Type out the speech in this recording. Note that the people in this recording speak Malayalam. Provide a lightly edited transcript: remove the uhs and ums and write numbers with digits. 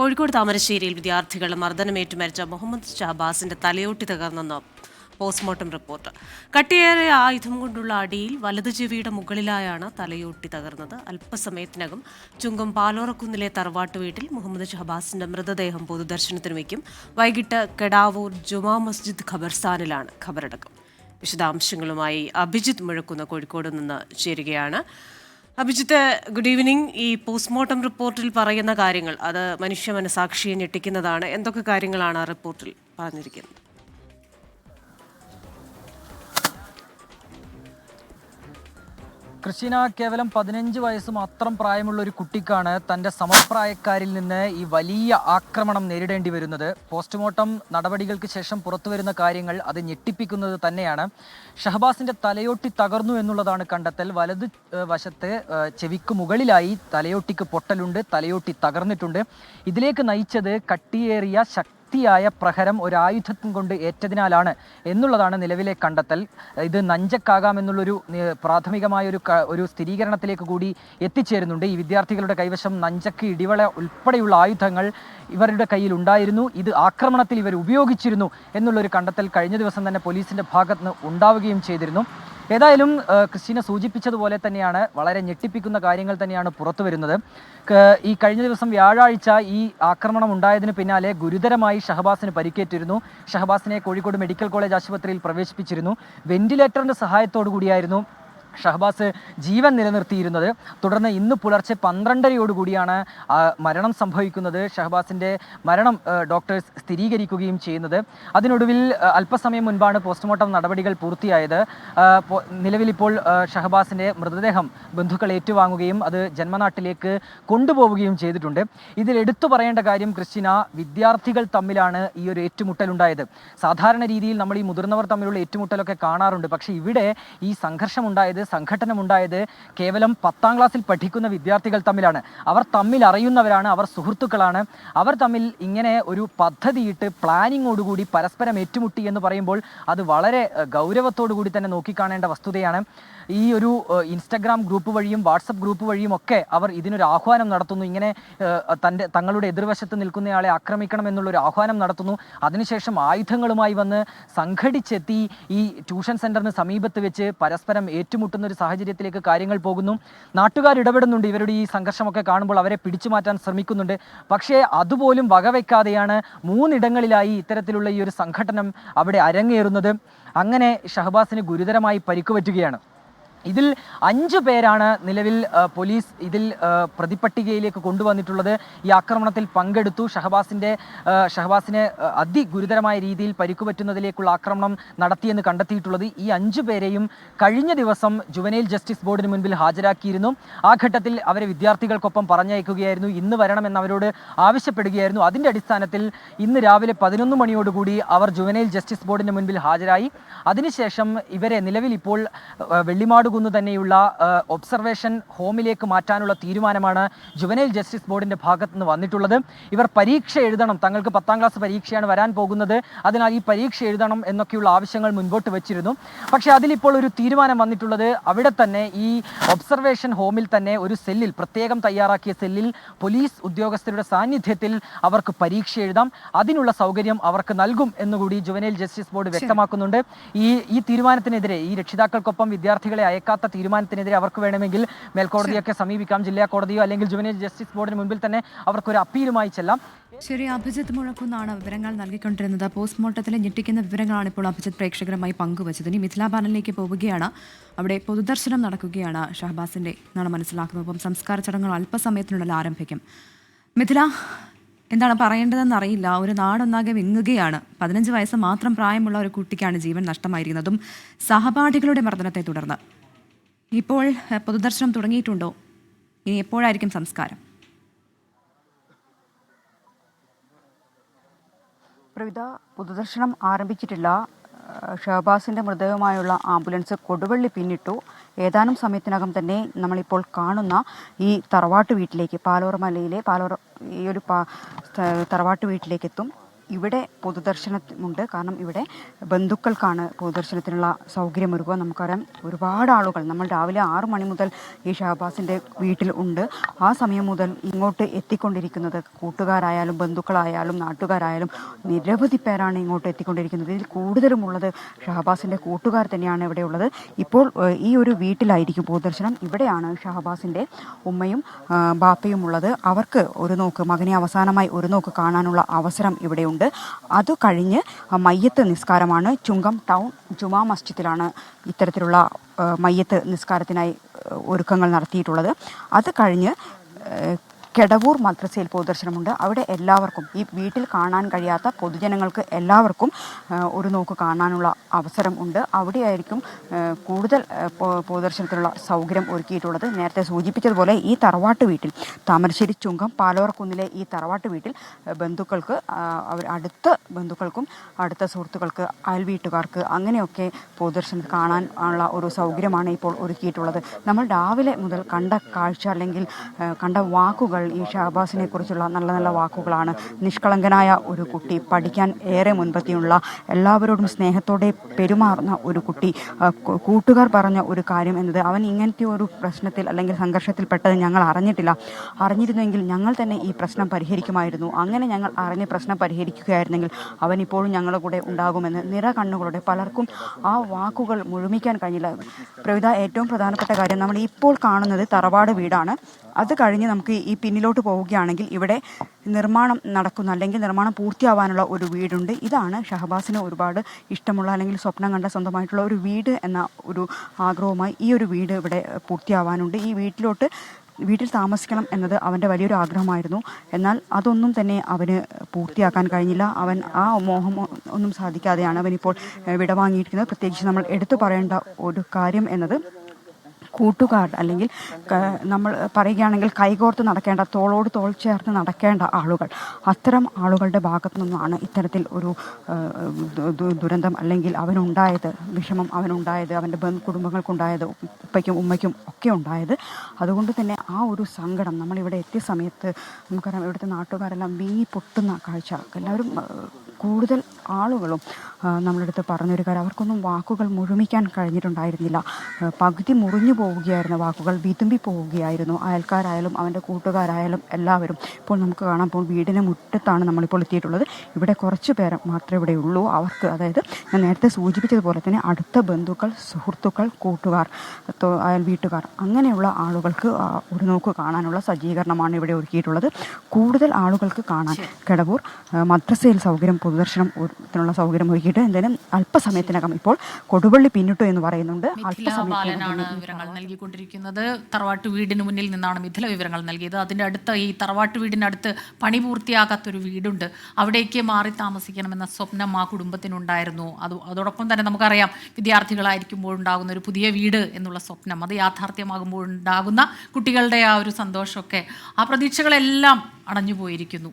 കോഴിക്കോട് താമരശ്ശേരിയിൽ വിദ്യാർത്ഥികൾ മർദ്ദനമേറ്റു മരിച്ച മുഹമ്മദ് ഷഹബാസിന്റെ തലയോട്ടി തകർന്നെന്ന് പോസ്റ്റ്മോർട്ടം റിപ്പോർട്ട്. കട്ടിയേറിയ ആയുധം കൊണ്ടുള്ള അടിയിൽ വലതു ചെവിയുടെ മുകളിലായാണ് തലയോട്ടി തകർന്നത്. അല്പസമയത്തിനകം ചുങ്കം പാലോറക്കുന്നിലെ തറവാട്ട് വീട്ടിൽ മുഹമ്മദ് ഷഹബാസിന്റെ മൃതദേഹം പൊതുദർശനത്തിന് വയ്ക്കും. വൈകിട്ട് കെടാവൂർ ജുമാ മസ്ജിദ് ഖബർസ്ഥാനിലാണ് ഖബറടക്കം. വിശദാംശങ്ങളുമായി അഭിജിത്ത് മുഴക്കുന്ന കോഴിക്കോട് നിന്ന് ചേരുകയാണ്. Abhijith, good evening. ഈ പോസ്റ്റ്മോർട്ടം റിപ്പോർട്ടിൽ പറയുന്ന കാര്യങ്ങൾ അത് മനുഷ്യ മനസാക്ഷിയെ ഞെട്ടിക്കുന്നതാണ്. എന്തൊക്കെ കാര്യങ്ങളാണ് ആ റിപ്പോർട്ടിൽ പറഞ്ഞിരിക്കുന്നത്? ക്രിസ്റ്റീന, കേവലം 15 വയസ്സ് മാത്രം പ്രായമുള്ള ഒരു കുട്ടിക്കാണ് തൻ്റെ സമപ്രായക്കാരിൽ നിന്ന് ഈ വലിയ ആക്രമണം നേരിടേണ്ടി വരുന്നത്. പോസ്റ്റ്മോർട്ടം നടപടികൾക്ക് ശേഷം പുറത്തുവരുന്ന കാര്യങ്ങൾ അത് ഞെട്ടിപ്പിക്കുന്നത് തന്നെയാണ്. ഷഹബാസിന്റെ തലയോട്ടി തകർന്നു എന്നുള്ളതാണ് കണ്ടെത്തൽ. വലതു വശത്ത് ചെവിക്ക് മുകളിലായി തലയോട്ടിക്ക് പൊട്ടലുണ്ട്, തലയോട്ടി തകർന്നിട്ടുണ്ട്. ഇതിലേക്ക് നയിച്ചത് കട്ടിയേറിയ ശക്തിയായ പ്രഹരം ഒരായുധം കൊണ്ട് ഏറ്റതിനാലാണ് എന്നുള്ളതാണ് നിലവിലെ കണ്ടെത്തൽ. ഇത് നഞ്ചക്കാകാമെന്നുള്ളൊരു പ്രാഥമികമായ ഒരു സ്ഥിരീകരണത്തിലേക്ക് കൂടി എത്തിച്ചേരുന്നുണ്ട്. ഈ വിദ്യാർത്ഥികളുടെ കൈവശം നഞ്ചക്ക്, ഇടിവള ഉൾപ്പെടെയുള്ള ആയുധങ്ങൾ ഇവരുടെ കയ്യിൽ ഉണ്ടായിരുന്നു. ഇത് ആക്രമണത്തിൽ ഇവർ ഉപയോഗിച്ചിരുന്നു എന്നുള്ളൊരു കണ്ടെത്തൽ കഴിഞ്ഞ ദിവസം തന്നെ പോലീസിന്റെ ഭാഗത്ത് നിന്ന് ഉണ്ടാവുകയും ചെയ്തിരുന്നു. ഏതായാലും ക്രിസ്റ്റീന സൂചിപ്പിച്ചതുപോലെ തന്നെയാണ്, വളരെ ഞെട്ടിപ്പിക്കുന്ന കാര്യങ്ങൾ തന്നെയാണ് പുറത്തു വരുന്നത്. ഈ കഴിഞ്ഞ ദിവസം വ്യാഴാഴ്ച ഈ ആക്രമണം ഉണ്ടായതിന് പിന്നാലെ ഗുരുതരമായി ഷഹബാസിന് പരിക്കേറ്റിരുന്നു. ഷഹബാസിനെ കോഴിക്കോട് മെഡിക്കൽ കോളേജ് ആശുപത്രിയിൽ പ്രവേശിപ്പിച്ചിരുന്നു. വെന്റിലേറ്ററിന്റെ സഹായത്തോടു കൂടിയായിരുന്നു ഷഹബാസ് ജീവൻ നിലനിർത്തിയിരുന്നത്. തുടർന്ന് ഇന്ന് പുലർച്ചെ 12:30 മരണം സംഭവിക്കുന്നത്. ഷഹബാസിൻ്റെ മരണം ഡോക്ടേഴ്സ് സ്ഥിരീകരിക്കുകയും ചെയ്യുന്നത്. അതിനൊടുവിൽ അല്പസമയം മുൻപാണ് പോസ്റ്റ്മോർട്ടം നടപടികൾ പൂർത്തിയായത്. നിലവിലിപ്പോൾ ഷഹബാസിൻ്റെ മൃതദേഹം ബന്ധുക്കൾ ഏറ്റുവാങ്ങുകയും അത് ജന്മനാട്ടിലേക്ക് കൊണ്ടുപോവുകയും ചെയ്തിട്ടുണ്ട്. ഇതിൽ എടുത്തു പറയേണ്ട കാര്യം ക്രിസ്റ്റീന, വിദ്യാർത്ഥികൾ തമ്മിലാണ് ഈ ഒരു ഏറ്റുമുട്ടലുണ്ടായത്. സാധാരണ രീതിയിൽ നമ്മൾ ഈ മുതിർന്നവർ തമ്മിലുള്ള ഏറ്റുമുട്ടലൊക്കെ കാണാറുണ്ട്. പക്ഷേ ഇവിടെ ഈ സംഘട്ടനമുണ്ടായത് കേവലം 10ാം ക്ലാസ്സിൽ പഠിക്കുന്ന വിദ്യാർത്ഥികൾ തമ്മിലാണ്. അവർ തമ്മിൽ അറിയുന്നവരാണ്, അവർ സുഹൃത്തുക്കളാണ്. അവർ തമ്മിൽ ഇങ്ങനെ ഒരു പദ്ധതിയിട്ട് പ്ലാനിങ്ങോടുകൂടി പരസ്പരം ഏറ്റുമുട്ടി എന്ന് പറയുമ്പോൾ അത് വളരെ ഗൗരവത്തോടു കൂടി തന്നെ നോക്കിക്കാണേണ്ട വസ്തുതയാണ്. ഈ ഒരു ഇൻസ്റ്റഗ്രാം ഗ്രൂപ്പ് വഴിയും വാട്സപ്പ് ഗ്രൂപ്പ് വഴിയും ഒക്കെ അവർ ഇതിനൊരു ആഹ്വാനം നടത്തുന്നു. ഇങ്ങനെ തങ്ങളുടെ എതിർവശത്ത് നിൽക്കുന്നയാളെ ആക്രമിക്കണം എന്നുള്ളൊരു ആഹ്വാനം നടത്തുന്നു. അതിനുശേഷം ആയുധങ്ങളുമായി വന്ന് സംഘടിച്ചെത്തി ഈ ട്യൂഷൻ സെന്ററിന് സമീപത്ത് വെച്ച് പരസ്പരം ഏറ്റുമുട്ടുന്ന ഒരു സാഹചര്യത്തിലേക്ക് കാര്യങ്ങൾ പോകുന്നു. നാട്ടുകാർ ഇടപെടുന്നുണ്ട്. ഇവരുടെ ഈ സംഘർഷമൊക്കെ കാണുമ്പോൾ അവരെ പിടിച്ചു മാറ്റാൻ ശ്രമിക്കുന്നുണ്ട്. പക്ഷേ അതുപോലും വകവയ്ക്കാതെയാണ് 3 ഇടങ്ങളിലായി ഇത്തരത്തിലുള്ള ഈ ഒരു സംഘട്ടനം അവിടെ അരങ്ങേറുന്നത്. അങ്ങനെ ഷഹബാസിന് ഗുരുതരമായി പരിക്കുപറ്റുകയാണ്. ഇതിൽ 5 പേരാണ് നിലവിൽ പോലീസ് പ്രതിപട്ടികയിലേക്ക് കൊണ്ടുവന്നിട്ടുള്ളത്. ഈ ആക്രമണത്തിൽ പങ്കെടുത്തു. ഷഹബാസിനെ അതിഗുരുതരമായ രീതിയിൽ പരിക്കുപറ്റുന്നതിലേക്കുള്ള ആക്രമണം നടത്തിയെന്ന് കണ്ടെത്തിയിട്ടുള്ളത്. ഈ 5 പേരെയും കഴിഞ്ഞ ദിവസം ജുവനൈൽ ജസ്റ്റിസ് ബോർഡിന് മുൻപിൽ ഹാജരാക്കിയിരുന്നു. ആ ഘട്ടത്തിൽ അവരെ വിദ്യാർത്ഥികൾക്കൊപ്പം പറഞ്ഞയക്കുകയായിരുന്നു. ഇന്ന് വരണമെന്ന് അവരോട് ആവശ്യപ്പെടുകയായിരുന്നു. അതിൻ്റെ അടിസ്ഥാനത്തിൽ ഇന്ന് രാവിലെ 11 മണിയോടുകൂടി അവർ ജുവനൈൽ ജസ്റ്റിസ് ബോർഡിന് മുൻപിൽ ഹാജരായി. അതിനുശേഷം ഇവരെ നിലവിൽ ഇപ്പോൾ വെള്ളിമാട് തന്നെയുള്ള ഒബ്സർവേഷൻ ഹോമിലേക്ക് മാറ്റാനുള്ള തീരുമാനമാണ് ജുവനൈൽ ജസ്റ്റിസ് ബോർഡിന്റെ ഭാഗത്ത് നിന്ന് വന്നിട്ടുള്ളത്. ഇവർ പരീക്ഷ എഴുതണം, തങ്ങൾക്ക് 10ാം ക്ലാസ് പരീക്ഷയാണ് വരാൻ പോകുന്നത്, അതിനാൽ ഈ പരീക്ഷ എഴുതണം എന്നൊക്കെയുള്ള ആവശ്യങ്ങൾ മുൻപോട്ട് വെച്ചിരുന്നു. പക്ഷേ അതിലിപ്പോൾ ഒരു തീരുമാനം വന്നിട്ടുള്ളത്, അവിടെ തന്നെ ഈ ഒബ്സർവേഷൻ ഹോമിൽ തന്നെ ഒരു സെല്ലിൽ, പ്രത്യേകം തയ്യാറാക്കിയ സെല്ലിൽ പോലീസ് ഉദ്യോഗസ്ഥരുടെ സാന്നിധ്യത്തിൽ അവർക്ക് പരീക്ഷ എഴുതാം. അതിനുള്ള സൗകര്യം അവർക്ക് നൽകും എന്നുകൂടി ജുവനൈൽ ജസ്റ്റിസ് ബോർഡ് വ്യക്തമാക്കുന്നുണ്ട്. ഈ തീരുമാനത്തിനെതിരെ, ഈ രക്ഷിതാക്കൾക്കൊപ്പം വിദ്യാർത്ഥികളെ അയക്കാത്ത തീരുമാനത്തിനെതിരെ അവർക്ക് വേണമെങ്കിൽ മേൽക്കോടതിയൊക്കെ സമീപിക്കാം, ജില്ലാ കോടതിയോ അല്ലെങ്കിൽ ജുവനൈൽ ജസ്റ്റിസ് ബോർഡിന് മുൻപിൽ തന്നെ അവർക്കൊരു അപ്പീലുമായി ചെല്ലാം. ശരി, അഭിജിത്ത് മുഴക്കുന്നാണ് വിവരങ്ങൾ നൽകിക്കൊണ്ടിരുന്നത്. പോസ്റ്റ്മോർട്ടത്തിലെ ഞെട്ടിക്കുന്ന വിവരങ്ങളാണ് ഇപ്പോൾ അഭിജിത്ത് പ്രേക്ഷകരുമായി പങ്കുവച്ചത്. ഇനി മിഥില പാനലിലേക്ക് പോവുകയാണ്. അവിടെ പൊതുദർശനം നടക്കുകയാണ് ഷഹബാസിന്റെ എന്നാണ് മനസ്സിലാക്കുന്നത്. അപ്പം സംസ്കാര ചടങ്ങുകൾ അല്പസമയത്തിനുള്ളിൽ ആരംഭിക്കും. മിഥില, എന്താണ് പറയേണ്ടതെന്ന് അറിയില്ല. ഒരു നാടൊന്നാകെ വിങ്ങുകയാണ്. 15 വയസ്സ് മാത്രം പ്രായമുള്ള ഒരു കുട്ടിക്കാണ് ജീവൻ നഷ്ടമായിരിക്കുന്നതും സഹപാഠികളുടെ മർദ്ദനത്തെ തുടർന്ന്. ഇപ്പോൾ പൊതുദർശനം തുടങ്ങിയിട്ടുണ്ടോ? ഇനി എപ്പോഴായിരിക്കും സംസ്കാരം? പ്രവിധ, പൊതുദർശനം ആരംഭിച്ചിട്ടില്ല. ഷഹബാസിൻ്റെ മൃതദേഹമായുള്ള ആംബുലൻസ് കൊടുവള്ളി പിന്നിട്ടു. ഏതാനും സമയത്തിനകം തന്നെ നമ്മളിപ്പോൾ കാണുന്ന ഈ തറവാട്ട് വീട്ടിലേക്ക്, പാലോറ മലയിലെ ഈ ഒരു തറവാട്ട് വീട്ടിലേക്ക് എത്തും. ഇവിടെ പൊതുദർശനമുണ്ട്. കാരണം ഇവിടെ ബന്ധുക്കൾക്കാണ് പൊതുദർശനത്തിനുള്ള സൗകര്യമൊരുക്കുക. നമുക്കറിയാം ഒരുപാട് ആളുകൾ നമ്മൾ രാവിലെ 6 മണി മുതൽ ഈ ഷഹബാസിൻ്റെ വീട്ടിൽ ഉണ്ട്. ആ സമയം മുതൽ ഇങ്ങോട്ട് എത്തിക്കൊണ്ടിരിക്കുന്നത് കൂട്ടുകാരായാലും ബന്ധുക്കളായാലും നാട്ടുകാരായാലും നിരവധി പേരാണ് ഇങ്ങോട്ട് എത്തിക്കൊണ്ടിരിക്കുന്നത്. ഇതിൽ കൂടുതലുമുള്ളത് ഷഹബാസിൻ്റെ കൂട്ടുകാർ തന്നെയാണ് ഇവിടെ ഉള്ളത്. ഇപ്പോൾ ഈ ഒരു വീട്ടിലായിരിക്കും പൊതുദർശനം. ഇവിടെയാണ് ഷഹബാസിൻ്റെ ഉമ്മയും ബാപ്പയും ഉള്ളത്. അവർക്ക് ഒരു നോക്ക് മകനെ അവസാനമായി ഒരു നോക്ക് കാണാനുള്ള അവസരം ഇവിടെയുണ്ട്. അത് കഴിഞ്ഞ് മയ്യത്ത് നിസ്കാരമാണ്. ചുങ്കം ടൗൺ ജുമാ മസ്ജിദിലാണ് ഇത്തരത്തിലുള്ള മയ്യത്ത് നിസ്കാരത്തിനായി ഒരുക്കങ്ങൾ നടത്തിയിട്ടുള്ളത്. അത് കഴിഞ്ഞ് കെടവൂർ മദ്രസയിൽ പൊതുദർശനമുണ്ട്. അവിടെ എല്ലാവർക്കും ഈ വീട്ടിൽ കാണാൻ കഴിയാത്ത പൊതുജനങ്ങൾക്ക് എല്ലാവർക്കും ഒരു നോക്ക് കാണാനുള്ള അവസരം ഉണ്ട്. അവിടെയായിരിക്കും കൂടുതൽ പൊതുദർശനത്തിനുള്ള സൗകര്യം ഒരുക്കിയിട്ടുള്ളത്. നേരത്തെ സൂചിപ്പിച്ചതുപോലെ ഈ തറവാട്ട് വീട്ടിൽ താമരശ്ശേരി ചുങ്കം പാലോറക്കുന്നിലെ ഈ തറവാട്ട് വീട്ടിൽ ബന്ധുക്കൾക്ക് അടുത്ത ബന്ധുക്കൾക്കും അടുത്ത സുഹൃത്തുക്കൾക്ക് അയൽവീട്ടുകാർക്ക് അങ്ങനെയൊക്കെ പൊതുദർശനം കാണാൻ ഉള്ള ഒരു സൗകര്യമാണ് ഇപ്പോൾ ഒരുക്കിയിട്ടുള്ളത്. നമ്മൾ രാവിലെ മുതൽ കണ്ട കാഴ്ച അല്ലെങ്കിൽ കണ്ട വാക്കുകൾ ഈ ഷഹബാസിനെ കുറിച്ചുള്ള നല്ല നല്ല വാക്കുകളാണ്. നിഷ്കളങ്കനായ ഒരു കുട്ടി, പഠിക്കാൻ ഏറെ മുൻപത്തിയുള്ള, എല്ലാവരോടും സ്നേഹത്തോടെ പെരുമാറുന്ന ഒരു കുട്ടി. കൂട്ടുകാർ പറഞ്ഞ ഒരു കാര്യം എന്നത് അവൻ ഇങ്ങനത്തെ ഒരു പ്രശ്നത്തിൽ അല്ലെങ്കിൽ സംഘർഷത്തിൽ പെട്ടത് ഞങ്ങൾ അറിഞ്ഞിട്ടില്ല. അറിഞ്ഞിരുന്നെങ്കിൽ ഞങ്ങൾ തന്നെ ഈ പ്രശ്നം പരിഹരിക്കുമായിരുന്നു. അങ്ങനെ ഞങ്ങൾ അറിഞ്ഞ് പ്രശ്നം പരിഹരിക്കുകയായിരുന്നെങ്കിൽ അവൻ ഇപ്പോഴും ഞങ്ങളുടെ കൂടെ ഉണ്ടാകുമെന്ന് നിറ കണ്ണുകളുടെ പലർക്കും ആ വാക്കുകൾ മുഴുമിക്കാൻ കഴിഞ്ഞില്ല. പ്രവിധ, ഏറ്റവും പ്രധാനപ്പെട്ട കാര്യം നമ്മൾ ഇപ്പോൾ കാണുന്നത് തറവാട് വീടാണ്. അത് കഴിഞ്ഞ് നമുക്ക് ഈ പിന്നിലോട്ട് പോവുകയാണെങ്കിൽ ഇവിടെ നിർമ്മാണം നടക്കുന്ന അല്ലെങ്കിൽ നിർമ്മാണം പൂർത്തിയാവാനുള്ള ഒരു വീടുണ്ട്. ഇതാണ് ഷഹബാസിന് ഒരുപാട് ഇഷ്ടമുള്ള അല്ലെങ്കിൽ സ്വപ്നം കണ്ട സ്വന്തമായിട്ടുള്ള ഒരു വീട് എന്ന ഒരു ആഗ്രഹവുമായി ഈ ഒരു വീട് ഇവിടെ പൂർത്തിയാവാനുണ്ട്. ഈ വീട്ടിൽ താമസിക്കണം എന്നത് അവൻ്റെ വലിയൊരു ആഗ്രഹമായിരുന്നു. എന്നാൽ അതൊന്നും തന്നെ അവന് പൂർത്തിയാക്കാൻ കഴിഞ്ഞില്ല. അവൻ ആ മോഹം ഒന്നും സാധിക്കാതെയാണ് അവനിപ്പോൾ വിടവാങ്ങിയിരിക്കുന്നത്. പ്രത്യേകിച്ച് നമ്മൾ എടുത്തു പറയേണ്ട ഒരു കാര്യം എന്നത് കൂട്ടുകാർ അല്ലെങ്കിൽ നമ്മൾ പറയുകയാണെങ്കിൽ കൈകോർത്ത് നടക്കേണ്ട, തോളോട് തോൾ ചേർത്ത് നടക്കേണ്ട ആളുകൾ, അത്തരം ആളുകളുടെ ഭാഗത്തു നിന്നാണ് ഇത്തരത്തിൽ ഒരു ദുരന്തം അല്ലെങ്കിൽ അവനുണ്ടായത്, വിഷമം അവനുണ്ടായത്, അവൻ്റെ കുടുംബങ്ങൾക്കുണ്ടായത്, ഉപ്പയ്ക്കും ഉമ്മയ്ക്കും ഒക്കെ ഉണ്ടായത്. അതുകൊണ്ട് തന്നെ ആ ഒരു സങ്കടം നമ്മളിവിടെ എത്തിയ സമയത്ത് നമുക്കറിയാം ഇവിടുത്തെ നാട്ടുകാരെല്ലാം വീങ്ങി പൊട്ടുന്ന കാഴ്ച. എല്ലാവരും കൂടുതൽ ആളുകളും നമ്മളടുത്ത് പറഞ്ഞൊരു കാര്യം, അവർക്കൊന്നും വാക്കുകൾ മുഴുമിക്കാൻ കഴിഞ്ഞിട്ടുണ്ടായിരുന്നില്ല. പകുതി മുറിഞ്ഞു പോവുകയായിരുന്നു, വാക്കുകൾ വിതുമ്പി പോവുകയായിരുന്നു. അയൽക്കാരായാലും അവൻ്റെ കൂട്ടുകാരായാലും എല്ലാവരും. ഇപ്പോൾ നമുക്ക് കാണാം, ഇപ്പോൾ വീടിന് മുറ്റത്താണ് നമ്മളിപ്പോൾ എത്തിയിട്ടുള്ളത്. ഇവിടെ കുറച്ച് പേർ മാത്രമേ ഇവിടെ ഉള്ളൂ. അവർക്ക്, അതായത് ഞാൻ നേരത്തെ സൂചിപ്പിച്ചതുപോലെ തന്നെ അടുത്ത ബന്ധുക്കൾ, സുഹൃത്തുക്കൾ, കൂട്ടുകാർ, അയൽവീട്ടുകാർ, അങ്ങനെയുള്ള ആളുകൾക്ക് ഒരു നോക്ക് കാണാനുള്ള സജ്ജീകരണമാണ് ഇവിടെ ഒരുക്കിയിട്ടുള്ളത്. കൂടുതൽ ആളുകൾക്ക് കാണാൻ കെടവൂർ മദ്രസയിൽ സൗകര്യം, പൊതുദർശനത്തിനുള്ള സൗകര്യം ഒരുക്കിയിട്ട് എന്തായാലും അല്പസമയത്തിനകം ഇപ്പോൾ കൊടുവള്ളി പിന്നിട്ടു എന്ന് പറയുന്നുണ്ട്. ബാലനാണ് വിവരങ്ങൾ നൽകിക്കൊണ്ടിരിക്കുന്നത്. തറവാട്ട് വീടിന് മുന്നിൽ നിന്നാണ് മിഥില വിവരങ്ങൾ നൽകിയത്. അതിൻ്റെ അടുത്ത് ഈ തറവാട്ട് വീടിനടുത്ത് പണി പൂർത്തിയാകാത്തൊരു വീടുണ്ട്. അവിടേക്ക് മാറി താമസിക്കണമെന്ന സ്വപ്നം ആ കുടുംബത്തിനുണ്ടായിരുന്നു. അതോടൊപ്പം തന്നെ നമുക്കറിയാം വിദ്യാർത്ഥികളായിരിക്കുമ്പോൾ ഉണ്ടാകുന്ന ഒരു പുതിയ വീട് എന്നുള്ള സ്വപ്നം, അത് യാഥാർത്ഥ്യമാകുമ്പോൾ ഉണ്ടാകുന്ന കുട്ടികളുടെ ആ ഒരു സന്തോഷമൊക്കെ, ആ പ്രതീക്ഷകളെല്ലാം അടഞ്ഞു പോയിരിക്കുന്നു.